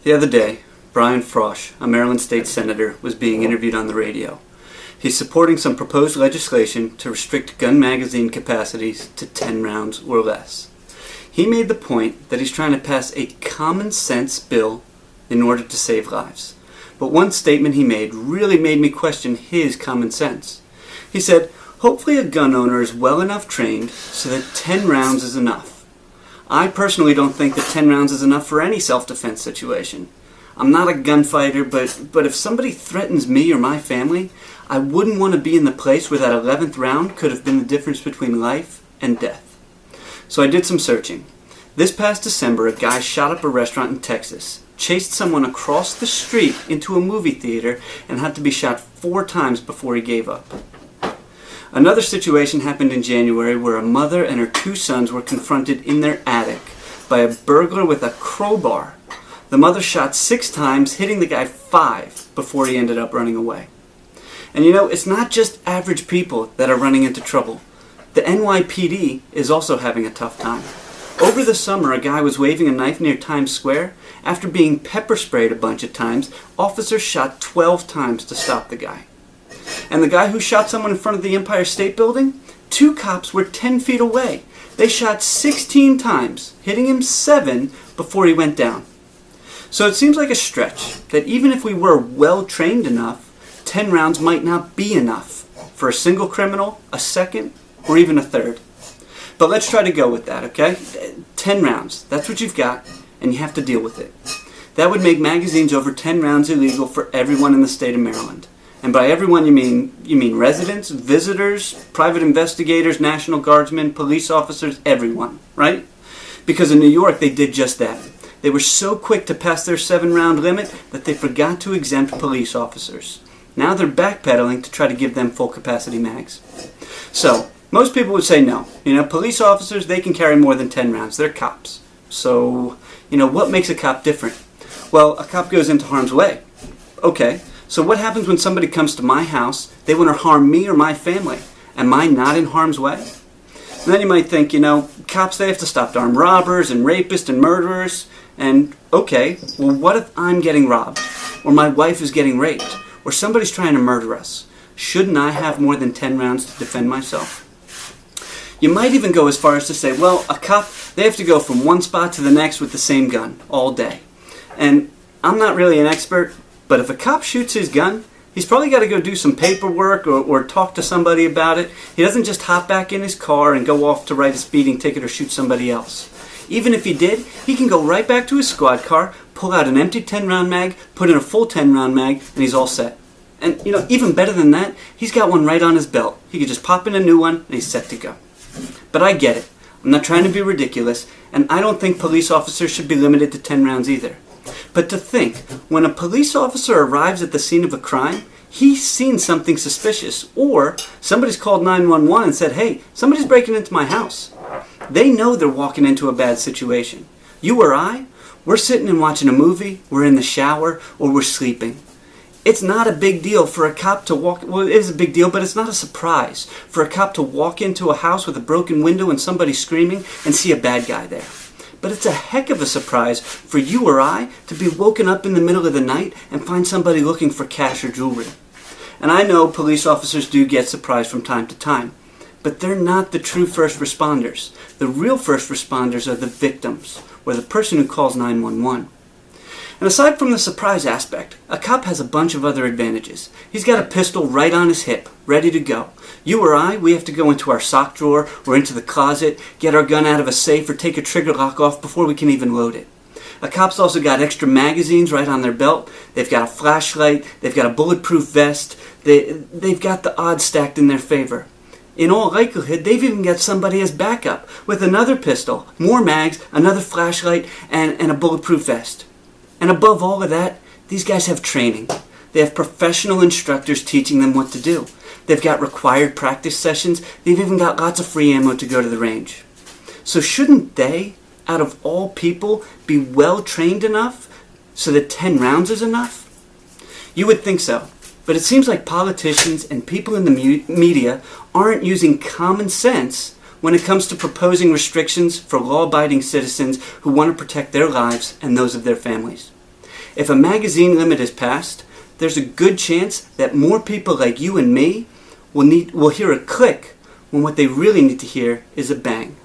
The other day, Brian Frosch, a Maryland state senator, was being interviewed on the radio. He's supporting some proposed legislation to restrict gun magazine capacities to 10 rounds or less. He made the point that he's trying to pass a common sense bill in order to save lives. But one statement he made really made me question his common sense. He said, hopefully a gun owner is well enough trained so that 10 rounds is enough. I personally don't think that 10 rounds is enough for any self-defense situation. I'm not a gunfighter, but if somebody threatens me or my family, I wouldn't want to be in the place where that 11th round could have been the difference between life and death. So I did some searching. This past December, a guy shot up a restaurant in Texas, chased someone across the street into a movie theater, and had to be shot 4 times before he gave up. Another situation happened in January where a mother and her 2 sons were confronted in their attic by a burglar with a crowbar. The mother shot 6 times, hitting the guy 5 before he ended up running away. And it's not just average people that are running into trouble. The NYPD is also having a tough time. Over the summer, a guy was waving a knife near Times Square. After being pepper sprayed a bunch of times, officers shot 12 times to stop the guy. And the guy who shot someone in front of the Empire State Building, 2 cops were 10 feet away. They shot 16 times, hitting him 7 before he went down. So it seems like a stretch that even if we were well trained enough, 10 rounds might not be enough for a single criminal, a second, or even a third. But let's try to go with that, okay? 10 rounds, that's what you've got, and you have to deal with it. That would make magazines over 10 rounds illegal for everyone in the state of Maryland. And by everyone, you mean residents, visitors, private investigators, National Guardsmen, police officers, everyone, right? Because in New York, they did just that. They were so quick to pass their 7-round limit that they forgot to exempt police officers. Now they're backpedaling to try to give them full capacity mags. So, most people would say no. Police officers, they can carry more than 10 rounds. They're cops. So, what makes a cop different? Well, a cop goes into harm's way. Okay. So what happens when somebody comes to my house, they want to harm me or my family? Am I not in harm's way? And then you might think, cops, they have to stop armed robbers and rapists and murderers. And, okay, well, what if I'm getting robbed? Or my wife is getting raped? Or somebody's trying to murder us? Shouldn't I have more than 10 rounds to defend myself? You might even go as far as to say, well, a cop, they have to go from one spot to the next with the same gun all day. And I'm not really an expert, but if a cop shoots his gun, he's probably got to go do some paperwork or talk to somebody about it. He doesn't just hop back in his car and go off to write a speeding ticket or shoot somebody else. Even if he did, he can go right back to his squad car, pull out an empty 10-round mag, put in a full 10-round mag, and he's all set. And, even better than that, he's got one right on his belt. He could just pop in a new one, and he's set to go. But I get it. I'm not trying to be ridiculous, and I don't think police officers should be limited to 10 rounds either. But to think, when a police officer arrives at the scene of a crime, he's seen something suspicious, or somebody's called 911 and said, hey, somebody's breaking into my house. They know they're walking into a bad situation. You or I, we're sitting and watching a movie, we're in the shower, or we're sleeping. It's not a big deal for a cop to walk, well, it is a big deal, but it's not a surprise for a cop to walk into a house with a broken window and somebody screaming and see a bad guy there. But it's a heck of a surprise for you or I to be woken up in the middle of the night and find somebody looking for cash or jewelry. And I know police officers do get surprised from time to time, but they're not the true first responders. The real first responders are the victims, or the person who calls 911. And aside from the surprise aspect, a cop has a bunch of other advantages. He's got a pistol right on his hip, ready to go. You or I, we have to go into our sock drawer or into the closet, get our gun out of a safe, or take a trigger lock off before we can even load it. A cop's also got extra magazines right on their belt. They've got a flashlight. They've got a bulletproof vest. They've got the odds stacked in their favor. In all likelihood, they've even got somebody as backup with another pistol, more mags, another flashlight, and a bulletproof vest. And above all of that, these guys have training. They have professional instructors teaching them what to do. They've got required practice sessions. They've even got lots of free ammo to go to the range. So shouldn't they, out of all people, be well trained enough so that 10 rounds is enough? You would think so. But it seems like politicians and people in the media aren't using common sense when it comes to proposing restrictions for law-abiding citizens who want to protect their lives and those of their families. If a magazine limit is passed, there's a good chance that more people like you and me will hear a click when what they really need to hear is a bang.